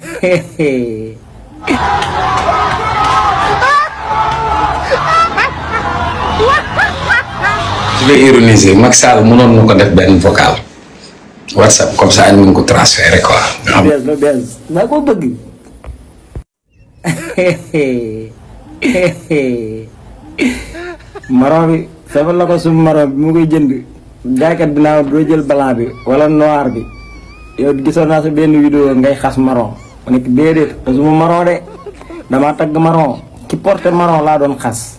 Je vais ironiser Macky Sall mënoon na ko def benn vocal WhatsApp comme ça ñu mën ko transférer quoi. bees maa ko bëgg. maron bi sabal la ko sum maron bi mu koy jënd jaaykat bi naa doo jël blanc bi wala noir bi yow gisoon naa sa benn vidéo ngay xas maron ma nekk déedéet te suma maron de damaa tagg maron ki porté maron laa doon xas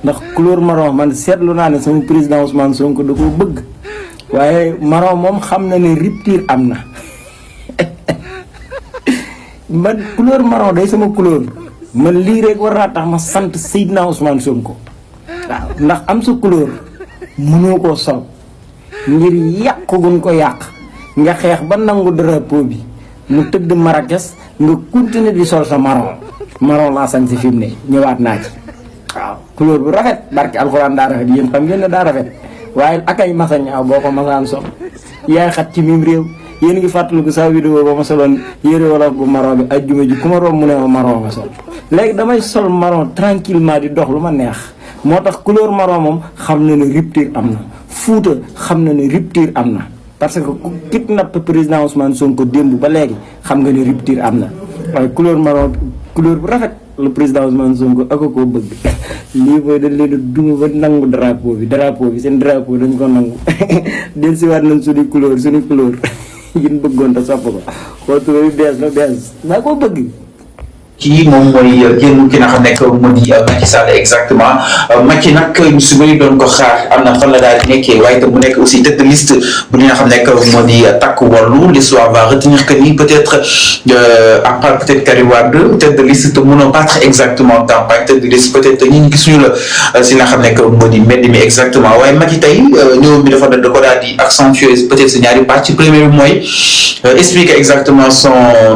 ndax couleur maron man seetlu naa ne sama président Ousmane Sonko da koo bëgg waaye maron moom xam na ne rupture am na man couleur marron day sama couleur man lii rek war naa tax ma sant Seydina Ousmane Sonko waaw ndax am sa couleur mënoo koo sol ngir yàq gun ko yàq nga xeex ba nangu drapeau bi mu tëdd Marrakech nga continuer di sol sa marron laa sañ si fi mu ne ñëwaat naa ci waaw couleur bu rafet barke alxuraan daa rafet yéen xam ngeen ne daa rafet waaye akay masa ñaaw boo ko masaan sol yaay xat ci mim réew. yéen ngi fàttaliku sa vidéo ba ma soloon yére wala bu marron bi ajjuma ji ku ma romb mu ne ma marron nga sol léegi damay sol marron tranquillement di dox lu ma neex moo tax couleur marron moom xam na ne rupture am na Fuuta xam na ne rupture am na parce que ku kidnappé président Ousmane Sonko démb ba léegi xam nga ne rupture am na waaye couleur marron couleur bu rafet le président Ousmane Sonko ak ko bëgg lii booy dañ leen a duma ba nangu drapeau bi seen drapeau dañ ko nangu del si waat nañ suñu couleur yin bëggoon te sopp ko xool bees maa ko bëgg. kii moom mooy génn ki nga xam ne moo di Macky Sall exactement Macky nag ñu su bëri doon ko xaar am na fan la daal di nekkee waaye itam mu nekk aussi tête de liste bu li nga xam ne moo di takku wàllu l'histoire va retenir que ni peut-être à part peut-être Karim Wade tête de liste te mënoo battre exactement campagne tête de liste peut-être ñi ñu gisuñu la si nga xam ne moo di mbedd mi exactement waaye Macky tey ñëw mi dafa da ko daal di accentuer peut-être si ñaari pàcc premier bi mooy expliquer exactement son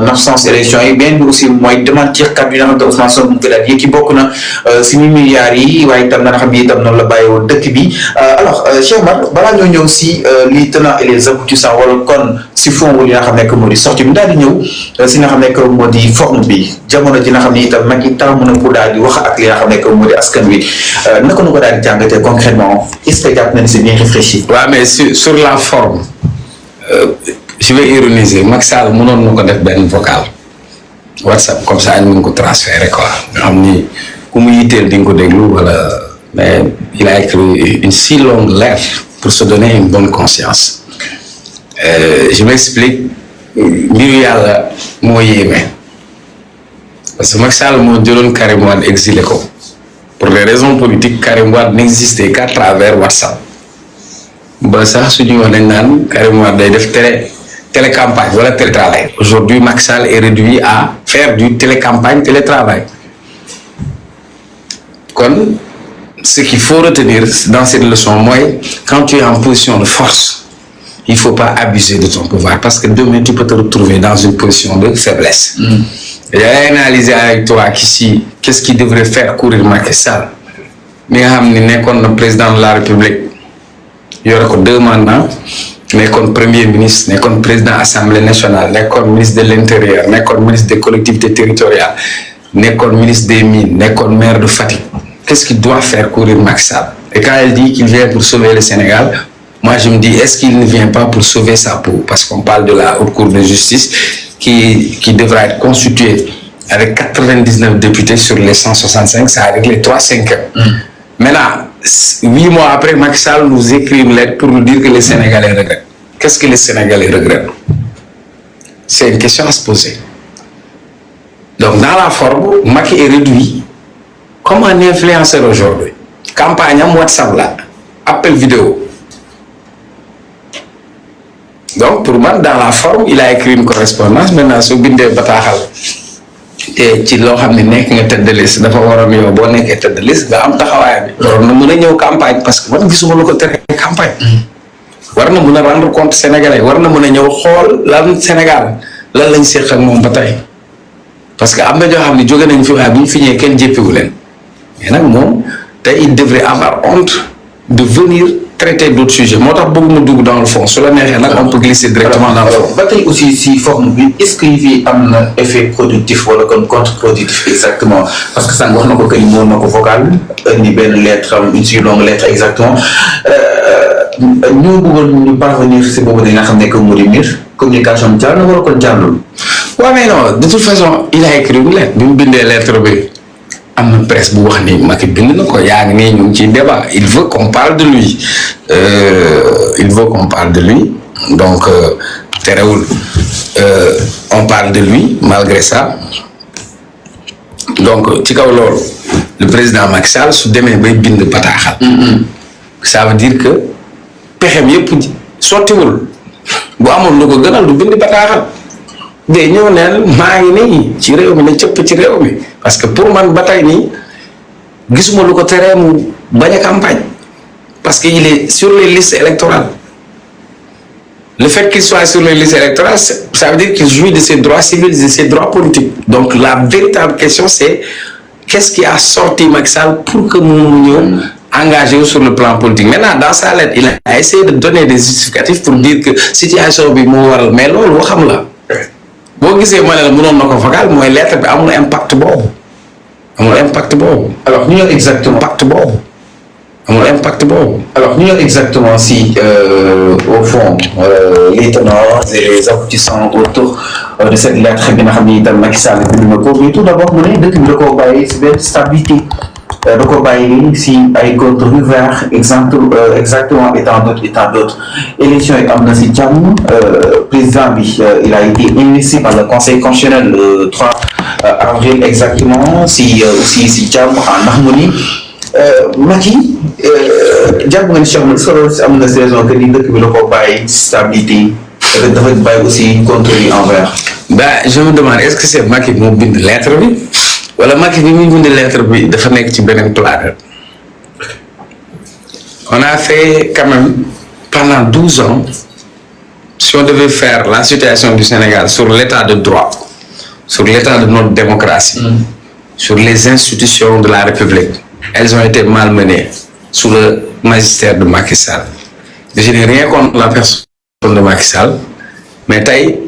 absence élection yi bien bi aussi mooy demande ci kàddu yi nga xam ne Ousmane Sonko mu ngi daal ki bokk na si milliards yi waaye itam na nga xam ne itam noonu la bàyyi woon dëkk bi alors Cheikh Omar balaa ñoo ñëw si les tenants et les aboutissants wala kon si fond li nga xam ne moo di sortie bi daal di ñëw si nga xam ne moo di forme bi jamono ji nga xam ne itam mag yi tàmm na pour daal di wax ak li nga xam ne moo di askan wi naka nu ko daal di jàngatee concrètement est-ce que jàpp na ni c'est bien réfléchi. waaw mais sur la forme je vais ironiser Macky Sall mënoon na ko def benn vocal. WhatsApp comme ça ñu mën ko transférer quoi nga xam ni ku mu yitteel di nga ko déglu wala mais il a écrit une si longue lettre pour se donner une bonne conscience je m'explique mbiru yàlla moo yéeme parce que Macky Sall moo jëloon Karim Wade exilé ko pour des raisons politiques Karim Wade n'existait qu'à travers WhatsApp ba sax suñuy wax dañ naan Karim Wade day def télécampagne wala télétravail. Aujourd'hui, Macky Sall est réduit à faire du télécampagne, télétravail. Comme ce qu'il faut retenir dans cette leçon, moi, quand tu es en position de force, il ne faut pas abuser de ton pouvoir parce que demain, tu peux te retrouver dans une position de faiblesse. J'ai analysé avec toi qu'ici, qu'est-ce qui devrait faire courir Macky Sall. Mais le président de la République, il y aura 2 mandats. nekkoon premier ministre nekkoon président assemblée nationale nekkoon ministre de l'intérieur nekkoon ministre des collectivités territoriales nekkoon ministre des mines nekkoon maire de Fatick qu'est-ce qu'il doit faire courir Macky Sall et quand elle dit qu'il vient pour sauver le Sénégal moi je me dis est-ce qu'il ne vient pas pour sauver sa peau parce qu'on parle de la haute cour de justice qui devra être constituée avec 99 députés sur les 165 ça avec les 3/5 Maintenant, 8 mois après, Macky Sall nous écrit une lettre pour nous dire que les Sénégalais regrettent. Qu'est-ce que les Sénégalais regrettent? C'est une question à se poser. Donc, dans la forme, Macky est réduit comme un influenceur aujourd'hui. Campagne en WhatsApp là, appel vidéo. Donc, pour moi, dans la forme, il a écrit une correspondance. Maintenant, sur Bindé Batahal. te ci loo xam ne nekk nga tête de liste dafa waroon yow boo nekkee tête de liste nga am taxawaay bi waroon na mën a ñëw campagne parce que man gisuma lu ko tere campagne war na mën a rendre compte sénégalais war na mën a ñëw xool lan Sénégal lan lañ seq ak moom ba tey parce que am na ñoo xam ne jóge nañ fi waaye bu ñu fi ñëwee kenn jéppiwu leen mais nag moom tey il devrait avoir honte de venir traiter d'autres sujets moo tax bëgg mu dugg dans le fond su la neexee nag on peut glisser directement dans le fond. ba tey aussi si forme bi est-ce que fi am na effet productif wala kon contre-productif exactement parce que sànq wax na ko que ni moo na ko vocal indi benn lettre une si longue lettre exactement ñu bëggoon ñu parvenir si boobu dina xam ne que mu di mbir communication jàll na wala kon jàllul. waaw mais non de toute façon il a écrit une lettre bi mu bindee lettre bi am na presse bu wax ni Macky bind na ko yaa ngi nii ñu ngi ciy débat il veut qu'on parle de lui donc terewul on parle de lui malgré ça donc ci kaw loolu le président Macky Sall su demee bay bind bataaxal. ça veut dire que pexem yëpp sottiwul bu amoon lu ko gënal du bind bataaxal. de ñëw neen maa ngi nii ci réew mi ne cëpp ci réew mi parce que pour man ba tey nii gisuma lu ko teree mu bañ a campagne parce que il est sur les listes électorales le fait qu'il soit sur les listes électorales ça veut dire qu'il jouit de ses droits civils et de ses droits politiques donc la véritable question c'est qu'est-ce qui a sorti Macky Sall pour que mu ñëw engagé sur le plan politique maintenant dans sa lettre il a essayé de donner des justificatifs pour dire que situation bi moo waral mais loolu waxam la boo gisee ma ne la mënoon na ko vocal mooy lettre bi amul impact boobu alors ñu ñëw exactement alors ñu ñëw exactement si au fond les tenants et les aboutissants autour de cette lettre bi nga xam ni itam Macky Sall bind na ko mais tout d'abord mu ne dëkk bi da koo bàyyi si benn stabilité da ko bàyyi si ay comptes ouverts exactement et tant d'autres élections yi am na si jàmm président bi il a été investi par le conseil constitutionnel le 3 avril exactement si aussi si jàmm en harmonie Macky jàpp nga ni solo si am na saison que ni dëkk bi da ko bàyyi stabilité dafa bàyyi aussi contre yi envers. je me demande est-ce que c'est Macky moo bind lettre bi. wala Macky bi muy bind lettre bi dafa nekk ci beneen planète on a fait quand même pendant 12 ans si on devait faire la situation du Sénégal sur l'état de droit sur l'état de notre démocratie sur les institutions de la République elles ont été malmenées sous le magistère de Macky Sall je n'ai rien contre la personne de Macky Sall mais tey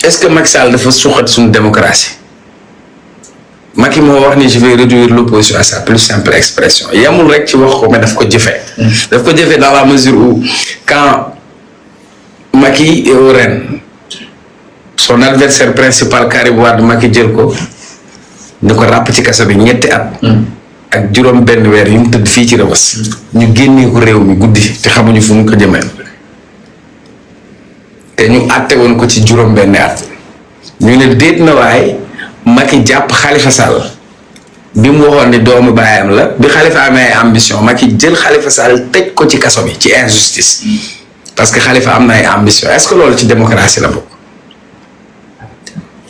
est-ce que Macky Sall dafa suuxat suñu démocratie Macky moo wax ni je vais réduire l'opposition à sa plus simple expression yamul rek ci wax ko mais daf ko jëfee. daf ko jëfee dans la mesure où quand Macky est au règne son adversaire principal Karim Wade Macky jël ko ni ko ràpp ci kaso bi ñetti at. ak juróom benn weer yu mu tëdd fii ci Rebeuss. ñu génnee ko réew mi guddi te xamuñu fu mu ko jëmee te ñu àtte woon ko ci juróom benn at ñu ne déet na waay. Macky jàpp Khalifa Sall bi mu waxoon ni doomu baayam la bi Khalifa amee ay ambition Macky jël Khalifa Sall tëj ko ci kaso bi ci injustice parce que Khalifa am na ay ambition est-ce que loolu ci démocratie la bokk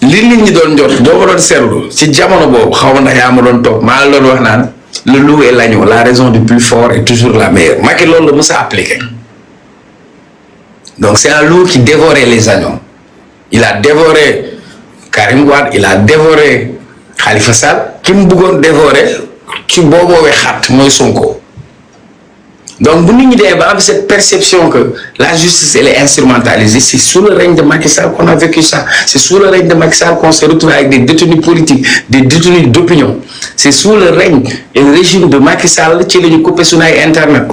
li nit ñi doon jot boo ma doon seetlu ci jamono boobu xaw ma ndax yaa ma doon toog maa la doon wax naan le loup et l'agneau la raison du plus fort est toujours la meilleure Macky loolu la mës a appliqué donc c'est un loup qui dévorait les agneaux il a dévoré Karim Wade il a dévoré Khalifa Sall ki mu bëggoon dévorer ci booboowee xat mooy Sonko donc bu nit ñi dee ba am cette perception que la justice elle est instrumentalisée c'est sous le règne de Macky Sall qu'on a vécu ça c'est sous le règne de Macky Sall qu'on s'est retrouvé avec des détenus politiques des détenus d'opinion c'est sous le règne et le régime de Macky Sall ci la ñu coupé suñu ay internet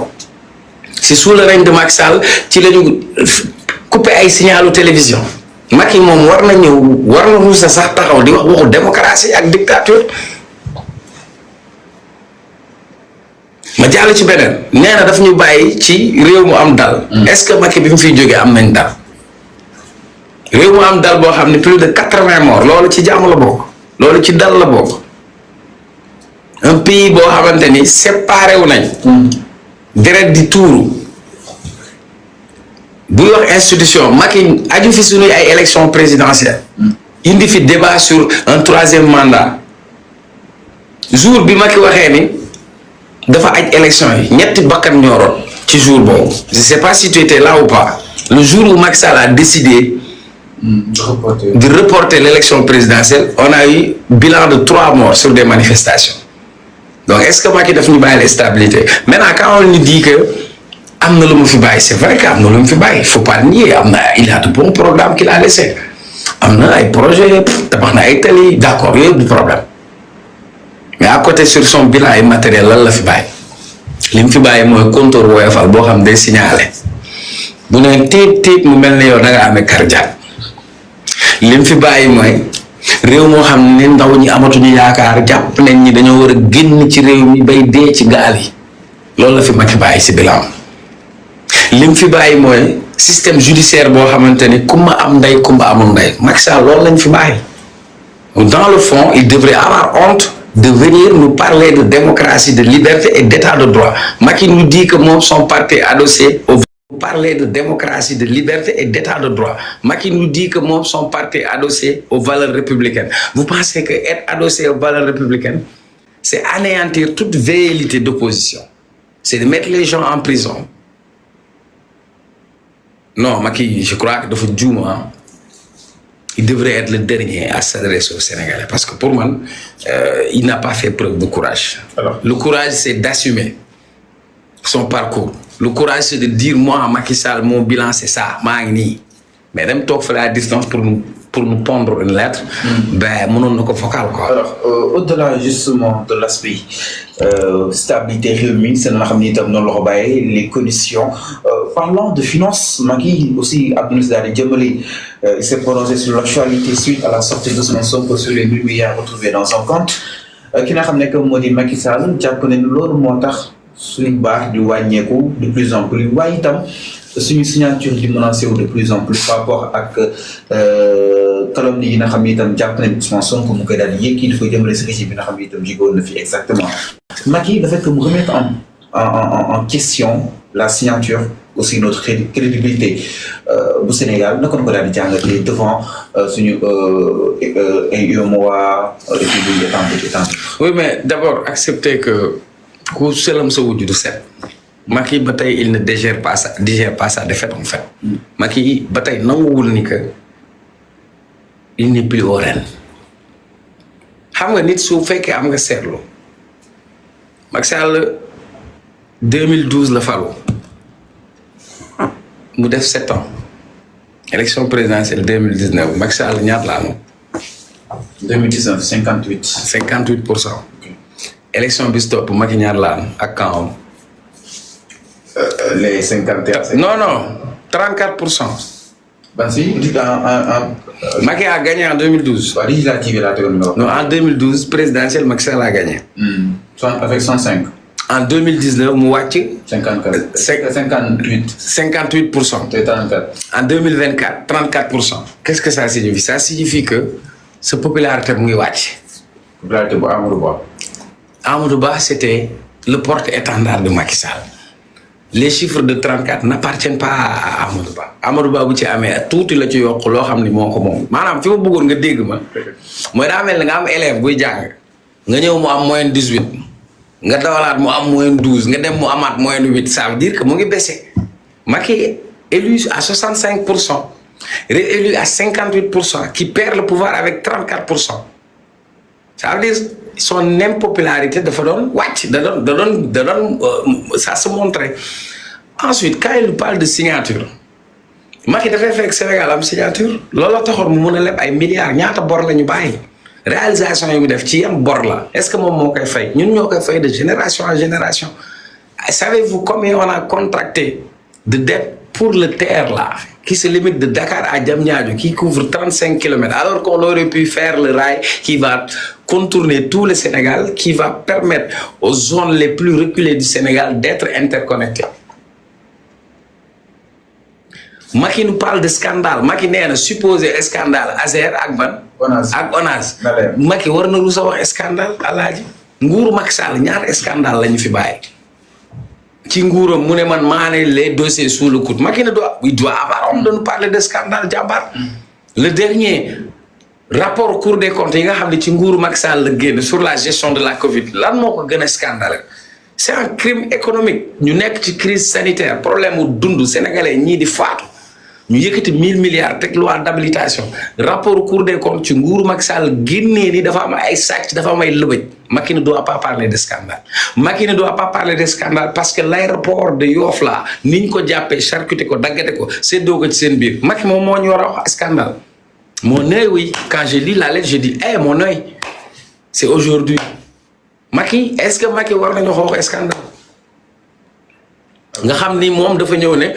c'est sous le règne de Macky Sall ci la ñu coupé ay signalu télévision Macky moom war na ñëw war na ruusa sax taxaw di wax waxu démocratie ak dictature ma jàll ci beneen nee na daf ñu bàyyi ci réew mu am dal est-ce que Macky bi mu fiy jógee am nañ dal réew mu am dal boo xam ne plus de 80 morts loolu ci jàmm la bokk loolu ci dal la bokk un pays boo xamante ni séparé wu nañ deret di tuuru buy wax institution Macky aju fi suñuy ay élection présidentielle indi fi débat sur un troisième mandat jour bi Macky waxee ni dafa aj élection yi ñetti bakkan ñoroon ci jour boobu je sais pas si tu étais là ou pas le jour où Macky Sall a décidé de reporter l'élection présidentielle on a eu bilan de 3 morts sur des manifestations donc est-ce que Macky daf ñu bàyyi la stabilité maintenant quand on nous dit que am na lu mu fi bàyyi c'est vrai que am na lu mu fi bàyyi faut pas nier am na il a de bons programmes qu'il a laissé am na ay projets tabax na ay tali d'accord yooyu du problème mais à côté sur son bilan immatériel lan la fi bàyyi li mu fi bàyyi mooy compteur Woyofal boo xam day signalé bu ne tiit mu mel ne yow da nga amee cardiaque li mu fi bàyyi mooy réew moo xam ne ndaw ñi amatuñu yaakaar jàpp nañ ñi dañoo war a génn ci réew mi bay dee ci gaal yi loolu la fi Macky bàyyi si bilan lim fi bàyyi mooy système judiciaire boo xamante ni kumba am ndey kumba amul ndey Macky Sall loolu lañ fi bàyyi dans le fond il devrait avoir honte de venir nous parler de démocratie de liberté et d'état de droit Macky nous dit que moom son parti est adossé au parler de démocratie de liberté et d'état de droit Macky nous dit que moom son parti est adossé aux valeurs républicaines vous pensez que être adossé aux valeurs républicaines c'est anéantir toute velléité d'opposition c'est de mettre les gens en prison non Macky je crois que dafa juum il devrait être le dernier à s'adresser aux Sénégalais parce que pour moi il n'a pas fait preuve de courage. Alors, le courage c'est d'assumer son parcours le courage c'est de dire moi Macky Sall mon bilan c'est ça maa ngi nii mais dem toog fa la distance pour nous pondre une lettre. Ben mënoon na ko vocal quoi. Alors au-delà justement de l'aspect stabilité réew mi c'est nga xam ni itam noonu la ko bàyyee les conditions parlant de finances Macky aussi àdduna si daal di jëmale il s'est prononcé sur l'actualité suite à la sortie d'Ousmane Sonko sur les 1 000 milliards retrouvés dans un compte ki nga xam ne que moo di Macky Sall jàpp ne loolu moo tax suñu baax di wàññeeku de plus en plus waaye itam suñu signature di menacé wu de plus en plus par rapport ak calomnie yi nga xam ni itam jàpp nañ Ousmane Sonko mu koy daal di yëkki dafa jëmale si régime bi nga xam ni itam jigoon na fi exactement Macky le fait que mu remettre en question la signature aussi notre crédibilité bu Sénégal naka la ko daal di jàngatee devant suñu UEMOA état. Oui mais d'abord accepter que ku selam sa wujju du set Macky ba tey il ne digère pas sa défaite en fait Macky ba tey nanguwul ni que il n'est plus au règne xam nga nit su fekkee am nga seetlu Macky Sall 2012 la falu mu def 7 ans élection présidentielle 2019 Macky Sall ñaata la amoon 2019 58. 58%. élection bi stop Macky ñaar la am ak camp les 51. non 34%. Ben si Macky a gagné en 2012. waaw législative la tegoon non en 2012 présidentielle Macky Sall a gagné. Avec 105. En 2019 mu wàcc. 54. 58. 58%. 34. En 2024 34%. Qu'est-ce que ça signifie? Ça signifie que sa popularité mu ngi wàcc. Popularité bu Amadou Ba. Amadou Ba c'était le porte-étendard de Macky Sall. Les chiffres de 34 n'appartiennent pas à Amadou Ba. Amadou Ba bu ci amee tuuti la ci yokk loo xam ni moo ko moom maanaam fi ma bëggoon nga dégg ma mooy daa mel ne nga am élève buy jàng nga ñëw mu am moyenne 18 nga dawalaat mu am moyenne 12 nga dem mu amaat moyenne 8 ça veut dire que mu ngi baissé. Macky élu à 65%, réélu à 58%, qui perd le pouvoir avec 34%. Ça veut dire son impopularité dafa doon wàcc da doon ça se montrait. Ensuite quand il parle de signature Macky dafay fekk Sénégal am signature loolu la taxoon mu mën a leb ay milliards ñaata bor la ñu bàyyi réalisation yi mu def ci yan bor la est-ce que moom moo koy fay ñun ñoo koy fay de génération en génération. Savez-vous combien on a contracté de dette pour le TER là qui se limite de Dakar à Diamniadio qui couvre 35 kilomètres alors qu'on aurait pu faire le rail qui va contourner tout le Sénégal qui va permettre aux zones les plus reculées du Sénégal d'être interconnectées. Macky nous parle de scandale Macky nee na supposé scandale Azer ak ban ak Onaz Macky war na rusa wax scandale alaaji nguuru Macky Sall ñaar scandale lañu fi bàyyi ci nguuram mu ne man maa ne les dossiers sous le coude Macky ne il doit avoir honte de nous parler de scandale jàmbaar le dernier rapport Cour des comptes yi nga xam ne ci nguuru Macky Sall la génn sur la gestion de la Covid lan moo ko gën a scandale c'est un crime économique ñu nekk ci crise sanitaire problème mu dund sénégalais ñii di faatu ñu yëkkati 1000 milliards teg loi d'habilitation rapport Cour des comptes ci nguuru Macky Sall génnee ni dafa am ay sàcc dafa am ay lëbëj Macky ne doit pas parler de scandale Macky ne doit pas parler de scandale parce que l'aéroport de Yoff là niñ ko jàppee charcuté ko daggate ko séddoo ko ci seen biir Macky moom moo ñu war a wax scandale mon œil oui quand je lis la lettre je dis mon œil c'est aujourd'hui Macky est-ce que Macky war nañu wax scandale nga xam ni moom dafa ñëw ne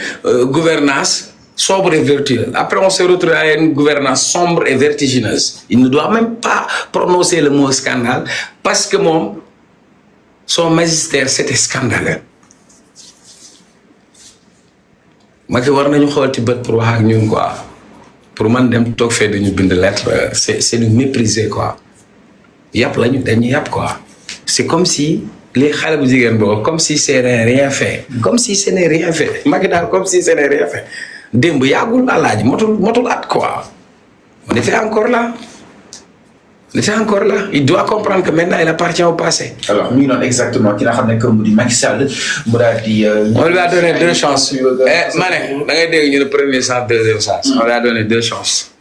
gouvernance sobre et vertueuse après on se retrouve à une gouvernance sombre et vertigineuse il ne doit même pas prononcer le mot scandale parce que moom son magistère c'était scandaleux Macky war nañu xool ci bët pour wax ak ñun quoi pour man dem toog fee dañu bind lettre c'est nous mépriser quoi yàpp lañu dañuy yàpp quoi c'est comme si les xale bu jigéen boobu comme si ce n'est rien fait comme si ce n'est rien fait Macky daal comme si ce n'est rien fait démb yàggul alaaji motul at quoi on était encore là il doit comprendre que maintenant il appartient au passé. alors mi ngi noonu exactement ki nga xam ne que mu di Macky Sall mu daal di. on lui a donné 2 chances. ma ne da ngay dégg ñu ne premier chance deuxième chance. on lui a donné 2 chances.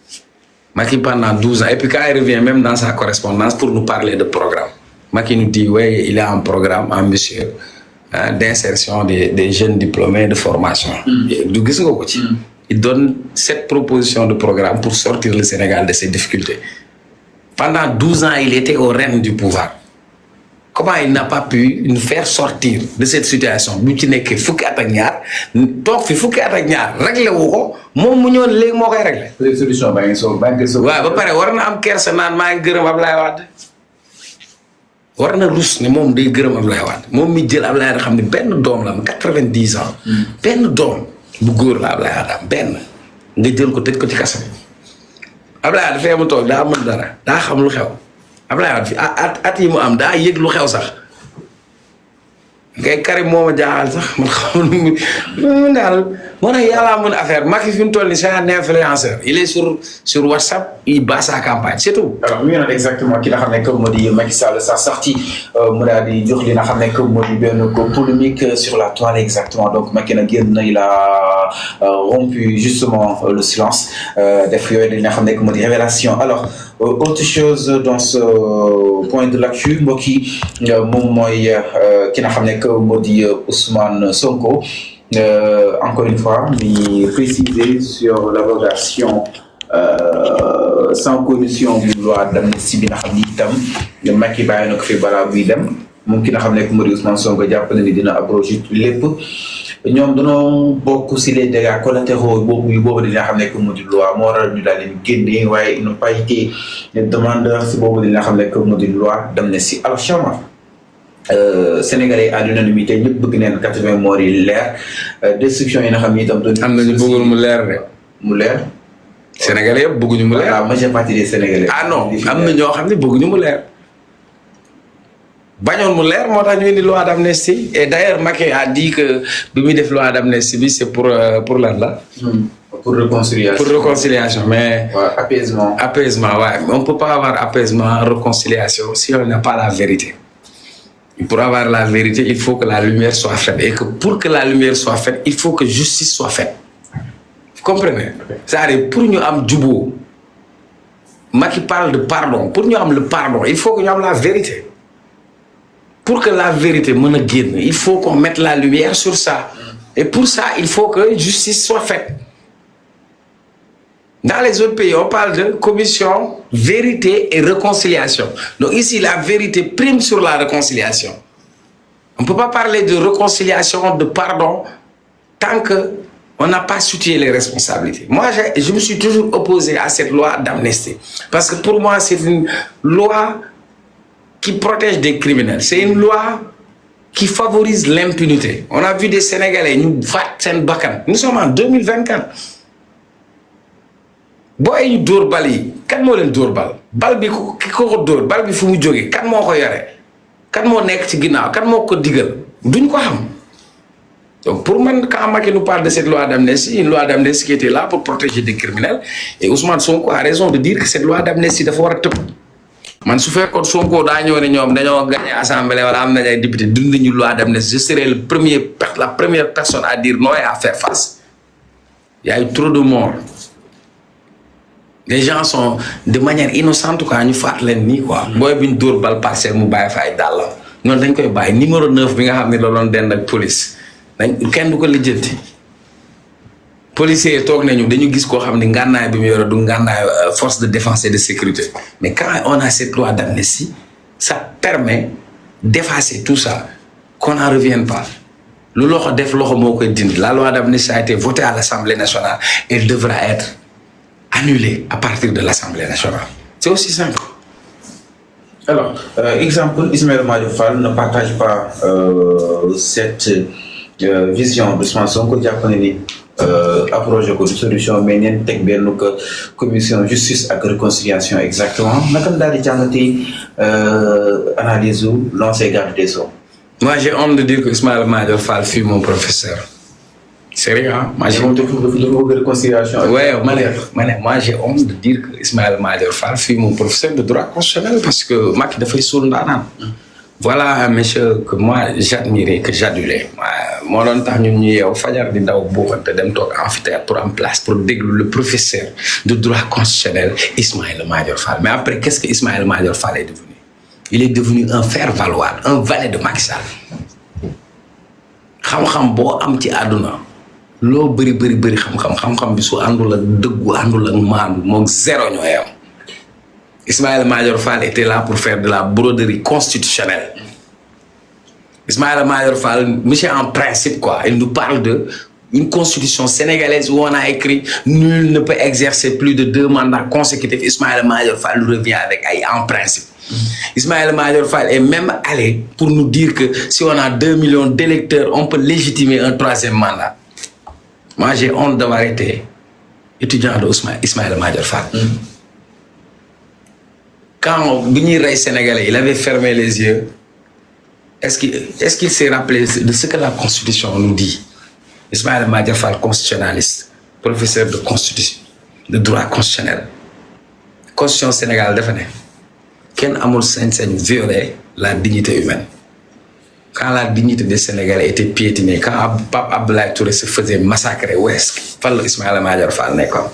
Macky pendant 12 ans et puis quand il revient même dans sa correspondance pour nous parler de programme Macky nous dit ouais il a un programme ambitieux d'insertion des jeunes diplômés de formation. du gis nga ko ci. il donne 7 propositions de programme pour sortir le Sénégal de ses difficultés. Pendant 12 ans il était aux rênes du pouvoir comment il n'a pas pu nous faire sortir de cette situation bu ci nekkee fukki at ak ñaar toog fi fukki at ak ñaar réglé wu ko moom mu ñëw léegi moo koy réglé. solution baa ngi soog waaw ba pare war na am kersa naan maa ngi gërëm Ablaye Wade war na rus ne moom day gërëm Ablaye Wade moom mi jël Ablaye Wade xam ne benn doom la am 90 ans. benn doom bu góor la Ablaye Wade am benn nga jël ko tëj ko ci kaso bi Ablaye Wade fee mu toog daa mën dara daa xam lu xew Ablaye Wade fi at yi mu am daa yëg lu xew sax ngay Karim moo ma jaaxal sax man xam mu daal moo tax yàllaa mën affaire Macky fi mu toll nii c'est un influenceur il est sur WhatsApp il bat sa campagne c'est tout. alors mi ngi noonu exactement ki nga xam ne que moo di Macky Sall sa sortie mu daal di jox li nga xam ne que moo di benn polémique sur la toile exactement donc Macky nag génn na il a rompu justement le silence def yooyu li nga xam ne que moo di révélation alors autre chose dans ce point de l'actu mbokk yi moom mooy ki nga xam ne que moo di Ousmane Sonko. Encore une fois, mais préciser sur l'abrogation sans commission d'une loi d'amnistie bi nga xam ni itam Macky bàyyi na ko fi balaa buy dem moom ki nga xam ne moo di Ousmane Sonko jàpp na ni dina abroger lépp ñoom dañoo bokk si les dégâts collatéraux boobu dina xam ne moo di loi moo waral ñu daal leen génne waaye ils n'ont pas été demandeurs si boobu dina xam ne moo di loi d'amnistie alors Chama Sénégalais à l'unanimité ñëpp bëgg neen 80 morts yi leer destruction yi nga xam ni itam doon am nañu bëggul mu leer de mu leer Sénégalais yëpp bëgguñu mu leer la majeure partie des Sénégalais non am na ñoo xam ne bëgguñu mu leer bañoon mu leer moo tax ñu indi loi d'amnistie et d'ailleurs Macky a dit que bi muy def loi d'amnistie bi c'est pour lan la pour réconciliation mais apaisement ouais on peut pas avoir apaisement réconciliation si on n'a pas la vérité. Pour avoir la vérité, il faut que la lumière soit faite. Et que pour que la lumière soit faite, il faut que justice soit faite. Vous comprenez? C'est-à-dire, pour nous am djubo, Macky parle de pardon. Pour nous am le pardon, il faut que nous am la vérité. Pour que la vérité me guide, il faut qu'on mette la lumière sur ça. Et pour ça, il faut que justice soit faite. Dans les autres pays, on parle de commission vérité et réconciliation. Donc ici, la vérité prime sur la réconciliation. On ne peut pas parler de réconciliation, de pardon, tant qu'on n'a pas situé les responsabilités. Moi, je me suis toujours opposé à cette loi d'amnistie. Parce que pour moi, c'est une loi qui protège des criminels. C'est une loi qui favorise l'impunité. On a vu des Sénégalais, nous sommes en 2024. booy ñu dóor bal yi kan moo leen dóor bal bi ki ko dóor bal bi fu mu jógee kan moo ko yore kan moo nekk ci ginnaaw kan moo ko digal duñ ko xam donc pour man quand Macky nous parle de cette loi d'amnistie une loi d'amnistie qui était là pour protéger des criminels et Ousmane Sonko a raison de dire que cette loi d'amnistie dafa war a tëb man su fekkoon Sonko daa ñëw ne ñoom dañoo gagné assemblée wala am nañ ay député dund nañu loi d'amnistie je serai la première personne à dire non et à faire face Il y a eu trop de morts. Les gens sont de manière innocente quoi ñu faat leen nii quoi. booy bi ñu dóor bal parcelle mu bàyyi fa ay dàllam ñoom dañ koy bàyyi numéro 9 bi nga xam ne la doon dend ak police kenn du ko lijjanti. policiers yi toog nañu dañu gis koo xam ne ngànnaay bi mu yore du ngànnaay force de défense et de sécurité mais quand on a cette loi d'amnistie ça permet d'effacer tout ça qu'on n'en revienne pas. lu loxo def loxo moo koy dindi. La loi d'amnistie a été votée à l'Assemblée nationale et elle devra être annulée à partir de l'Assemblée nationale. C'est aussi simple. Alors, exemple, Ismaël Madior Fall ne partage pas cette vision d'Ousmane Sonko jàpp ni approche ko solution mais neen teg benn commission justice ak réconciliation exactement naka la daal di jàngatee analyse u l'ancien garde des Sceaux. Moi, j'ai honte de dire que Ismaël Madior Fall fut mon professeur. Sérieux, hein? Moi, j'ai honte de réconciliation. Ouais, moi, j'ai honte de dire que Ismaël Madior Fall fut mon professeur de droit constitutionnel parce que Macky dafay suul ndaanaan. Voilà un monsieur que moi, j'admirais, que j'adulais. Moo doon tax ñun ñu yeew fajar di daw buuxante dem toog amphithéâtre pour en place pour déglu le professeur de droit constitutionnel Ismaël Madior Fall. Mais après, qu'est-ce que Ismaël Madior Fall est devenu? Il est devenu un faire-valoir, un valet de Macky Sall. xam-xam boo am ci àdduna loo bëri xam-xam bi su àndul ak dëggu àndul ak maandu moom zéro ñoo yam. Ismaël Madior Fall était là pour faire de la broderie constitutionnelle. Ismaël Madior Fall, monsieur en principe quoi, il nous parle de une constitution sénégalaise où on a écrit nul ne peut exercer plus de 2 mandats consécutifs. Ismaël Madior Fall revient avec ay en principe. Ismaël Madior Fall est même allé pour nous dire que si on a 2 millions d'électeurs, on peut légitimer un 3e mandat. Moi, j'ai honte d'avoir été étudiant de Ismaël Madior Fall. Quand bi ñuy rey Sénégalais, il avait fermé les yeux. Est-ce qu'il s'est rappelé de ce que la Constitution nous dit? Ismaël Madior Fall, constitutionnaliste, professeur de constitution, de droit constitutionnel. Constitution Sénégal dafa ne kenn amul sañ-sañ violer la dignité humaine. Quand la dignité des Sénégalais était piétinée, quand Pape Abdoulaye Touré se faisait massacrer ouest, fan la Ismaël Madior Fall nekkoon.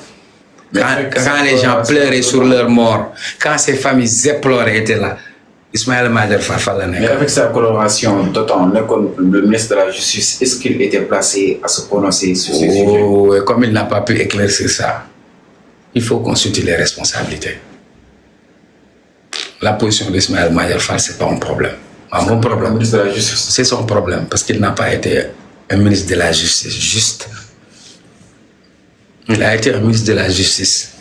Quand les gens pleuraient sur leur mort, quand ces familles éplorées étaient là, Ismaël Madior Fall la nekkoon. Mais avec sa coloration d'autant, le ministre de la Justice, est-ce qu'il était placé à se prononcer sur ces sujets? Oui, comme il n'a pas pu éclaircir ça, il faut consulter les responsabilités. La position d'Ismaël Madior Fall, c'est pas un problème. Mon problème, ministre de la Justice, c'est son problème parce qu'il n'a pas été un ministre de la Justice juste. Il a été un ministre de la Justice.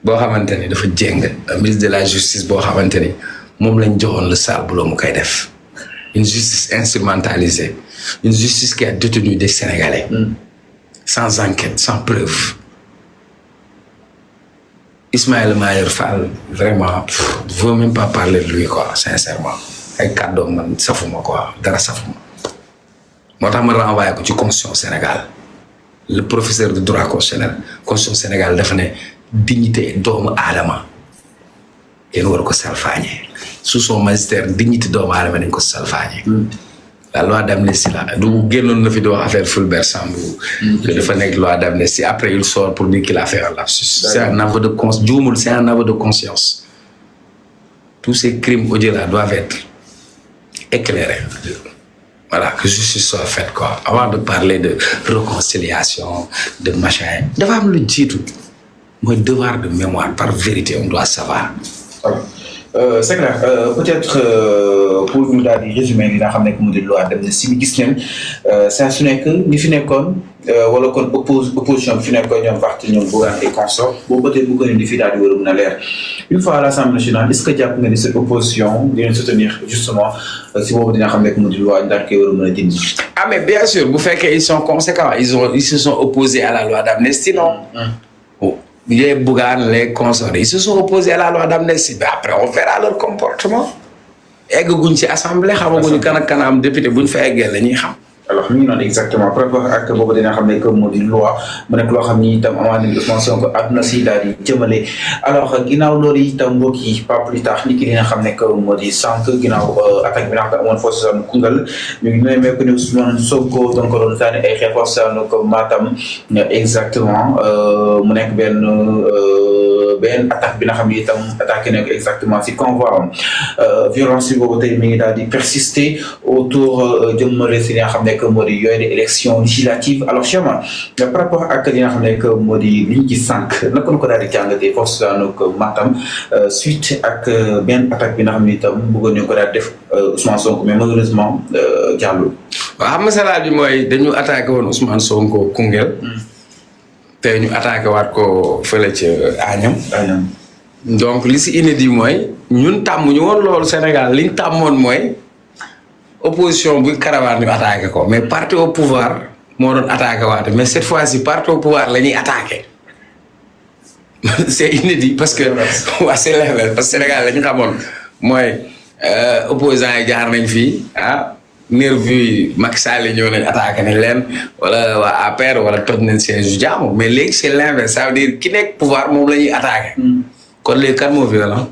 Boo xamante ni dafa jéng un ministre de la Justice boo xamante ni moom lañ joxoon le sale boulot mu koy def. Une justice instrumentalisée, une justice qui a détenu des Sénégalais sans enquête, sans preuve. Ismaël Madior Fall, vraiment, je ne veux même pas parler de lui, quoi, sincèrement. Ay kàddoom man safuma quoi, dara safuma. Moo tax ma renvoyé ko ci Constitution Sénégal. Le professeur de droit constitutionnel, Constitution Sénégal dafa ne dignité doomu aadama kenn war ko salfaañe. Sous son magistère dignité doomu aadama dañ ko salfaañe. La loi d'amnistie là du génnoon na fi di wax affaire Fulbert Sambou que dafa nekk loi d'amnistie après il sort pour dire qu'il a fait un lapsus. C'est un aveu de conscience. Juumul, c'est un aveu de conscience. Tous ces crimes au-delà doivent être éclairés. Voilà, que justice soit faite quoi. Avant de parler de réconciliation, de machin, dafa am lu jiitu mooy devoir de mémoire. Par vérité, on doit savoir. C'est clair, peut-être pour ñu daal di résumer li nga xam ne mu di loi d'amnistie bi gis ngeen saa su nekk ñi fi nekkoon wala kon opposition bi fi nekkoon ñoom parti ñoom Bougane et consort boobu peut-être bu ko indi fii daal di war a mën a leer une fois à l'Assemblée nationale est-ce que jàpp nga ni cette opposition dinañ soutenir justement si boobu dina xam ne mu di loi daal koy war a mën a dindi. Ah mais bien sûr bu fekkee ils sont conséquents ils se sont opposés à la loi d'amnistie non. Les Bougane, les consorts, ils se sont opposés à la loi d'amnistie. Mais après, on verra leur comportement. Egguñ ci assemblée xamaguñu kan ak kan am député buñ fa eggee la ñuy xam. alors mi ngi noonu exactement par rapport ak boobu dina xam ne que moo di loi mu nekk loo xam ni itam amaana ni Ousmane Sonko àdduna si daal di jëmale alors ginnaaw loolu itam mbokk yi pas plus tard ni ki dina xam ne que moo di sànq ginnaaw attaque bi nga xam ne amoon foofu sa Koungheul ñu ngi nemmeeku ne Ousmane Sonko donc doon sànni ay xeex foofu sa Matam exactement mu nekk benn attaque bi nga xam ni itam attaqué nañ ko exactement si convoi am violence bi boobu tey mi ngi daal di persister autour jëmmale si li nga xam ne que moo di yooyu de élection législative alors Chama par rapport ak li nga xam ne que moo di li ñu gis sànq naka la ko daal di jàngatee foofu sa Matam suite ak benn attaque bi nga xam ni itam bëggoon nañu ko daal def Ousmane Sonko mais malheureusement jàllul. waaw xam nga salaat bi mooy dañu attaqué woon Ousmane Sonko Koungheul. te ñu attaqué waat ko fële ca Agnam. donc li si inédit mooy ñun tàmmuñu woon loolu Sénégal liñ tàmmoon mooy opposition buy caravane ñu attaqué ko mais parti au pouvoir moo doon attaqué waate mais cette fois-ci parti au pouvoir la ñuy attaqué c'est inédit parce que waa c'est l'inverse parce que Sénégal la ñu xamoon mooy opposants yi jaar nañ fii nervi yi Macky Sall yi ñëw nañ attaqué nañ leen wala waa APR wala toj nañ siège yu jaamu mais léegi c'est l'inverse ça veut dire ki nekk pouvoir moom la ñuy attaqué. kon léegi kan moo violent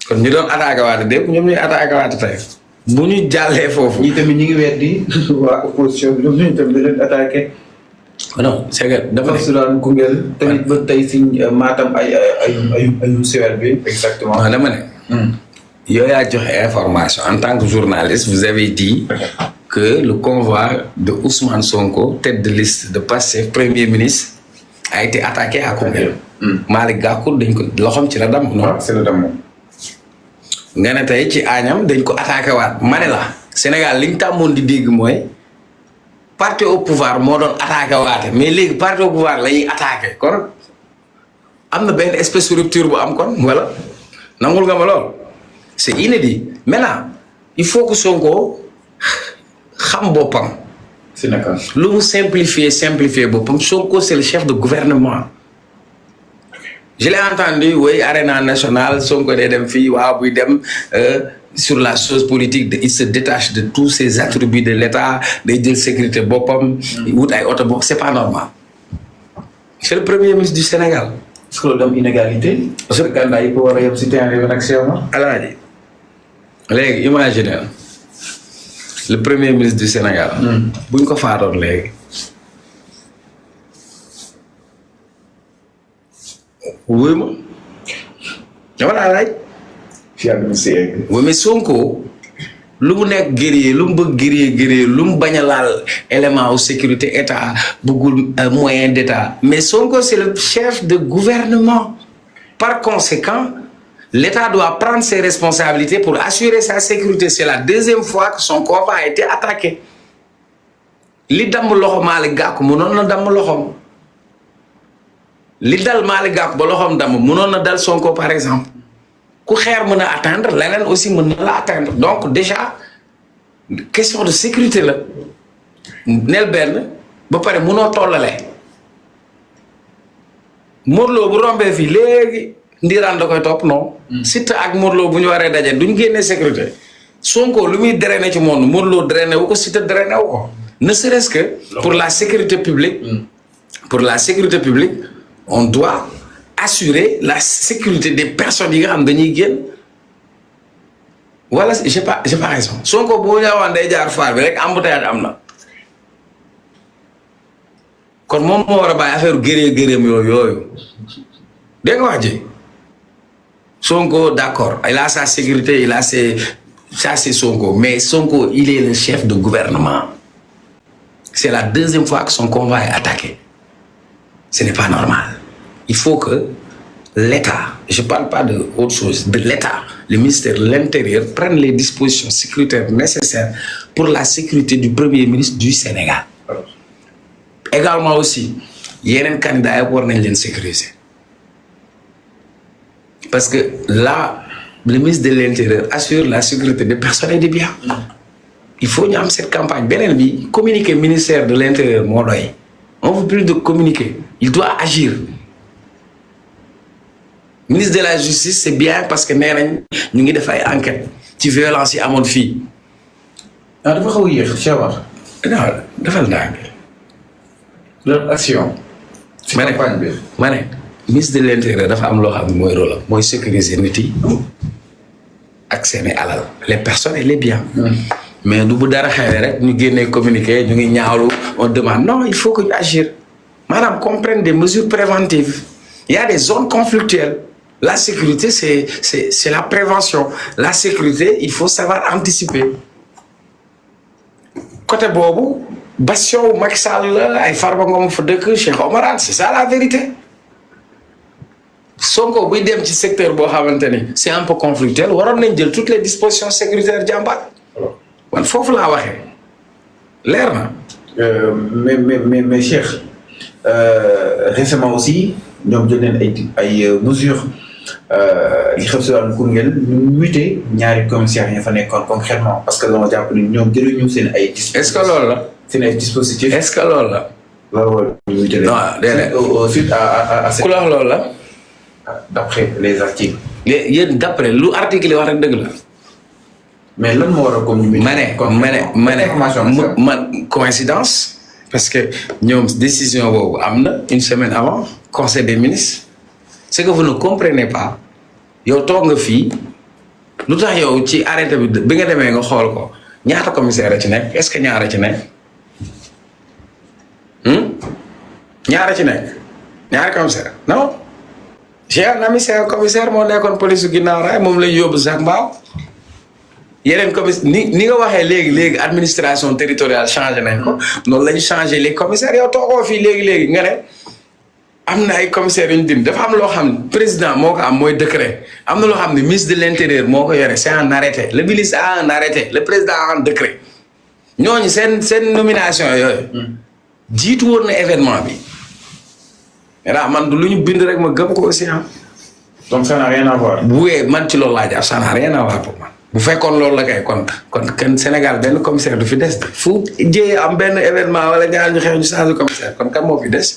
kon ñu doon attaqué waate dépp ñoom ñuy attaqué waate tey bu ñu jàllee foofu. ñi tamit ñu ngi weddi waa opposition bi ñoom tamit di leen attaqué. non c'est que dafa si daan Koungheul tamit ba tey si Matam ay sewel bi exactement. non dama ne. yow yaa joxe information en tant que journaliste vous avez dit que le convoi de Ousmane Sonko tête de liste de Pastef premier ministre a été attaqué à Koungheul. Malick Gakou dañ ko loxoom ci la dam non c'est le dam nga ne tey ci Agnam dañ ko attaqué waat ma ne la Sénégal liñ tàmmoon di dégg mooy parti au pouvoir moo doon attaqué waate mais léegi parti au pouvoir la ñuy attaqué kon am na benn espèce de rupture bu am kon wala nangul nga ma lool c'est inédit maintenant il faut que Sonko xam boppam. c'est naka. lu mu simplifier boppam Sonko c'est le chef de gouvernement. je l'ai entendu oui arène nationale Sonko day dem fii waaw buy dem sur la chose politique il se détache de tous ces attributs de l'État day jël sécurité boppam. wut ay oto bopp c'est pas normal. c'est le premier ministre du Sénégal. est-ce que loolu am inégalité. parce que candidat yi ko war a yem si terrain bi nag alaaji léegi imagine le premier ministre du Sénégal. buñ ko faatoon léegi. wuy ma dama laa laaj. oui mais Sonko lu mu nekk guerrier lu mu bëgg guerrier lu mu bañ a laal élément wu sécurité état bëggul moyen d'état mais Sonko c'est le chef de gouvernement par conséquent l'État doit prendre ses responsabilités pour assurer sa sécurité c'est la deuxième fois que son convoi a été attaqué li damm loxo Malick Gakou mënoon na damm loxoom li dal Malick Gakou ba loxoom damm mënoon na dal Sonko par exemple ku xeer mën a atteindre leneen aussi mën na la atteindre donc déjà question de sécurité la nel benn ba pare mënoo tollale Modou Lo bu rombee fii léegi ndiraan da koy topp non Siteu ak Modou Lo bu ñu waree daje duñ génnee sécurité Sonko lu muy drainer ci monde Modou Lo drainer wu ko Siteu drainer wu ko ne serait-ce que pour la sécurité publique on doit assurer la sécurité des personnes yi nga xam dañuy génn wala j'ai pas raison Sonko boo ñëwaan day jaar faar bi rek embouteillage am na kon moom moo war a bàyyi affaire gërëm yooyu dégg nga wax ji Sonko d'accord il a sa sécurité il a ça c'est Sonko mais Sonko il est le chef de gouvernement c'est la deuxième fois que son convoi est attaqué ce n'est pas normal. Il faut que l'État, je ne parle pas de autre chose, de l'État, le ministère de l'Intérieur prenne les dispositions sécuritaires nécessaires pour la sécurité du Premier ministre du Sénégal. Également aussi, yeneen candidats yi war nañ leen sécuriser. Parce que là, le ministre de l'Intérieur assure la sécurité des personnes et des biens. Il faut ñu am cette campagne. Beneen bi, communiquer ministère de l'Intérieur moo doy. On ne veut plus de communiquer. Il doit agir. Ministre de la Justice, c'est bien parce que nee nañ ñu ngi def ay enquête ci violence yi amoon fii. dafa xaw a yéex Cheikh Omar. non defal naa leur action. ci campagne bi ma ne ministre de l'intérieur dafa am loo xam ne mooy rôle am mooy sécuriser nit yi ak seeni alal les personnes et les biens. mais du bu dara xewee rek ñu génnee communiqué ñu ngi ñaawlu on demande non il faut que ñu agir maanaam qu'on prenne des mesures préventives. Il y a des zones conflictuelles. La sécurité, c'est la prévention. La sécurité, il faut savoir anticiper. Côté Bobo, Bastion, Macky Sall, ay Farba Ngom fa dëkk, Cheikh Omar Anne, c'est ça la vérité. Sonko buy dem ci secteur boo xamante ni c'est un peu conflictuel waroon nañ jël toutes les dispositions sécuritaires jàmbaat. man foofu laa waxee leer na. mais Cheikh récemment aussi ñoom jël nañ ay mesures li xam si wàllu Koungheul ñu muté ñaari commissaires yi fa nekkoon concrètement parce que dama jàpp ni ñoom jëluñu seen ay. est-ce que loolu la. seen ay dispositifs. est-ce que loolu la. loolu ñu muté leen. non déedéet suite à ku la wax loolu la. d'après les articles. yéen d'après lu article yi wax rek dëgg la. mais lan moo war a comme ñu. ma ne man coïncidence parce que ñoom décision boobu am na une semaine avant conseil des ministres c'est que vous ne comprenez pas yow toog nga fii lu tax yow ci arrêté bi nga demee nga xool ko ñaata commissaire a ci nekk est-ce que ñaara ci nekk ñaara ci nekk ñaari commissaire non j'ai un ami c'est un commissaire moo nekkoon police su ginnaaw raay moom lañ yóbbu sax mbaaw yeneen commissaire ni nga waxee léegi administration territoriale changé nañ ko noonu la ñu changé les commissaires yow toogoo fii léegi nga ne am na ay commissaires yu ñu dindi dafa am loo xam ne président moo ko am mooy décret am na loo xam ne ministre de l'intérieur moo ko yore c'est un arrêté le ministre a un arrêté le président a un décret ñooñu seen nomination yooyu jiitu woon na événement bi mais man du lu ñu bind rek ma gëm ko aussi donc ça n'a rien à voir. bu man ci loolu laa jàpp ça n'a rien à voir pour man. bu fekkoon loolu la kay kon kenn Sénégal benn commissaire du fi des fu jëyee am benn événement wala ñaar ñu xeex ñu changé commissaire kon kan moo fi des.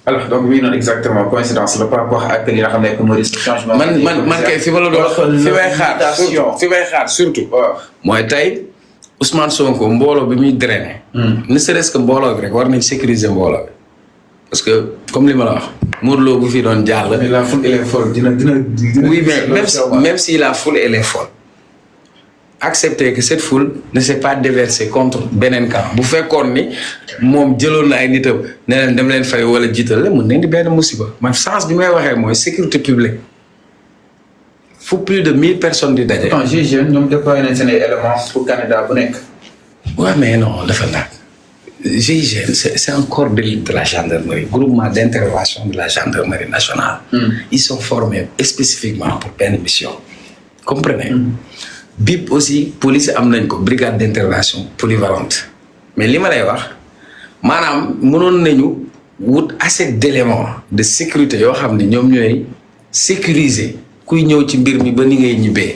alors donc oui non exactement coïncidence la par rapport ak li nga xam ne que mooy changement. man kay fi ma la doon fi may xaar surtout. mooy tey Ousmane Sonko mbooloo bi muy drainer. ne serait-ce que mbooloo bi rek war nañ sécuriser mbooloo bi parce que comme li ma la wax. Modou Lo bu fi doon jàll. mais la foule elle est folle dina. oui mais même si la foule elle est folle. accepter que cette foule ne s'est pas déversée contre beneen camp bu fekkoon ni moom jëloon na ay nitam ne leen dem leen fay wala jiital la mun nañ di benn musiba man sens bi may waxee mooy sécurité publique fu plus de 1000 personnes di daje. non GIGN ñoom déployé nañ seen ay éléments pour candidat bu nekk. waaw mais non dafa nag GIGN c'est un corps d'élite de la gendarmerie groupement d'intervention de la gendarmerie nationale. Ils sont formés spécifiquement pour benn mission. comprenez. BIP aussi police am nañ ko brigade d'intervention polyvalente mais li ma lay wax maanaam mënoon nañu wut assez d'éléments de sécurité yoo xam ne ñoom ñooy sécuriser kuy ñëw ci mbir mi ba ni ngay ñibbee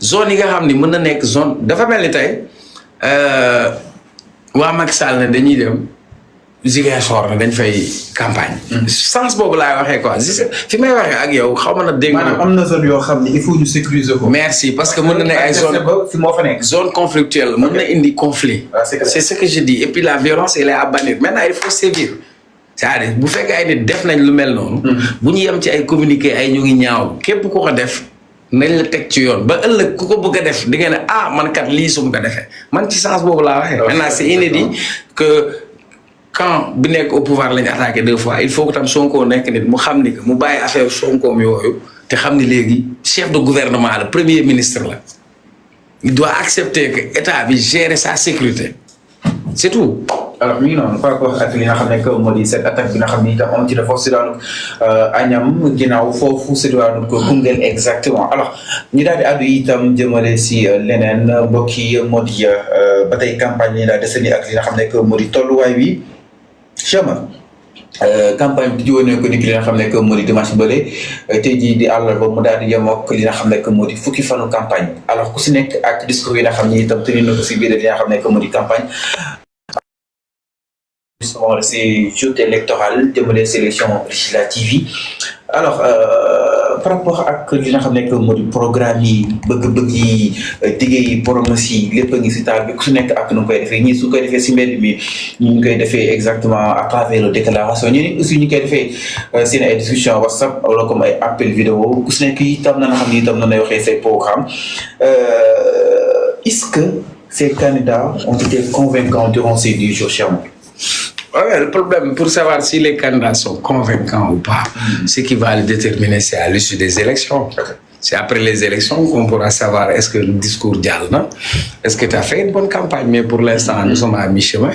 zone yi nga xam ni mën na nekk zone dafa mel ni tey waa Macky Sall ne dañuy dem Ziguinchor ne dañ fay campagne. sens boobu laay waxee quoi fi may waxee ak yow xaw ma na dégg. maanaam am na zone yoo xam ne il faut ñu sécuriser ko. merci parce que mën na nekk ay zone fi moo fa nekk. zone conflictuelle mën na indi conflit. c'est ce que je dis et puis la violence elle est à bannir maintenant il faut sévir c'est-à-dire bu fekkee ay nit def nañ lu mel noonu. bu ñu yem ci ay communiqué ay ñu ngi ñaaw képp ku ko def nañ la teg ci yoon ba ëllëg ku ko bëgg a def di nga ne ah man kat lii su ma ko defee man ci sens boobu laa waxee. maintenant c'est inédit que. quand bi nekk au pouvoir lañu attaqué 2 fois il faut que tam Sonko nekk nit mu xam ni que mu bàyyi affaire Sonkoom yooyu te xam ni léegi chef de gouvernement la premier ministre la il doit accepter que état bi gérer sa sécurité c'est tout. alors mi ngi noonu par rapport ak li nga xam ne que moo di cette attaque bi nga xam ni itam am ci dafa si daanu Agnam ginnaaw foofu si daanu ko Koungheul exactement alors ñu daal di àddu itam jëmale si leneen mbokk yi moo di ba tey campagne yi daal desandi ak li nga xam ne que moo di tolluwaay wi. Chama campagne bi jiwoon nañ ko ni ki li nga xam ne que moo di dimanche bële tey jii di àllarba mu daal di yem ak li nga xam ne que moo di fukki fanu campagne alors ku si nekk ak discours yi nga xam ni itam tënk na ko si biir li nga xam ne que moo di campagne. justement ces joutes électorales jëmale sélection législative yi alors par rapport ak li nga xam ne moo di programme yi bëgg-bëgg yi dige yi promesse yi lépp a ngi si taal bi ku su nekk ak nu koy defee ñii su koy defee si mbedd mi ñu koy defee exactement à travers les déclarations ñu aussi ñu koy defee seen ay discussion WhatsApp wala comme ay appel vidéo ku su nekk itam na nga xam ne itam na lay waxee say programme est-ce que ces candidats ont été convaincants durant ces 10 jours, cher Moki? Ouais, le problème, pour savoir si les candidats sont convaincants ou pas, ce qui va le déterminer, c'est à l'issue des élections. C'est après les élections qu'on pourra savoir est-ce que le discours diable, non? Est-ce que tu as fait une bonne campagne? Mais pour l'instant, nous sommes à mi-chemin.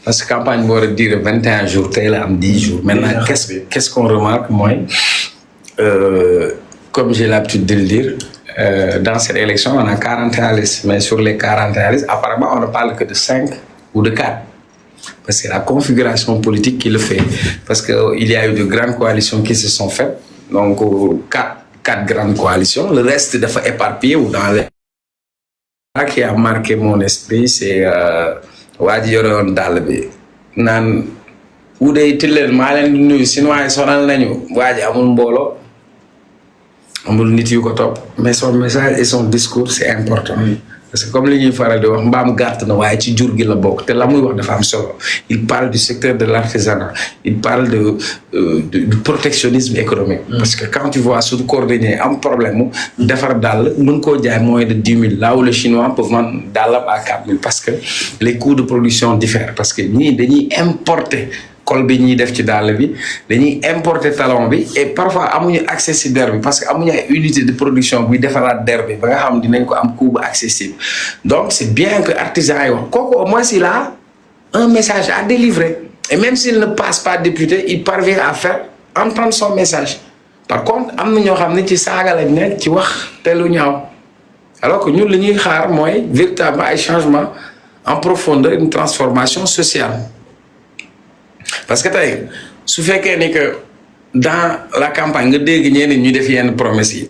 Parce que la campagne va dire 21 jours, tel à 10 jours. Maintenant, qu'est-ce qu'on remarque, moi? Comme j'ai l'habitude de le dire, dans cette élection, on a 41 listes. Mais sur les 41 listes, apparemment, on ne parle que de 5 ou de 4. Parce que c'est la configuration politique qui le fait. Parce qu'il y a eu de grandes coalitions qui se sont faites. Donc, 4 grandes coalitions. Le reste dafa éparpillé ou dans les... Ce qui a marqué mon esprit, c'est Wadi Yoron Dalbi. Nan, ou des télé, malen nu, sinon sonal nañu. Wadi amul mbolo. Amul nit yu ko top. Mais son message et son discours, c'est important. Parce que comme li ñuy faral di wax mbaam gàtt na waaye ci jur gi la bokk te la muy wax dafa am solo il parle du secteur de l'artisanat il parle du protectionnisme économique parce que quand tu vois suñu cordonnier am problème mu defar dàll mën koo jaay moins de 10 000 là où le chinois peut vendre dàllam à 4 000 parce que les coûts de production diffèrent parce que ñii dañuy importer col bi ñuy def ci dàll bi dañuy importer talon bi et parfois amuñu accès si der bi parce que amuñu ay unité de production buy defaraat der bi ba nga xam dinañ ko am coût bu accessible donc c'est bien que artisan yi wax kooku au moins il a un message à délivrer et même s'il ne passe pas député il parvient à faire entendre son message par contre am na ñoo xam ne ci saaga lañ nekk ci wax te lu ñaaw alors que ñun li ñuy xaar mooy véritablement ay changement en profondeur une transformation sociale. Parce que tey su fekkee ni que dans la campagne nga dégg ñeneen ñu def yenn promesses yi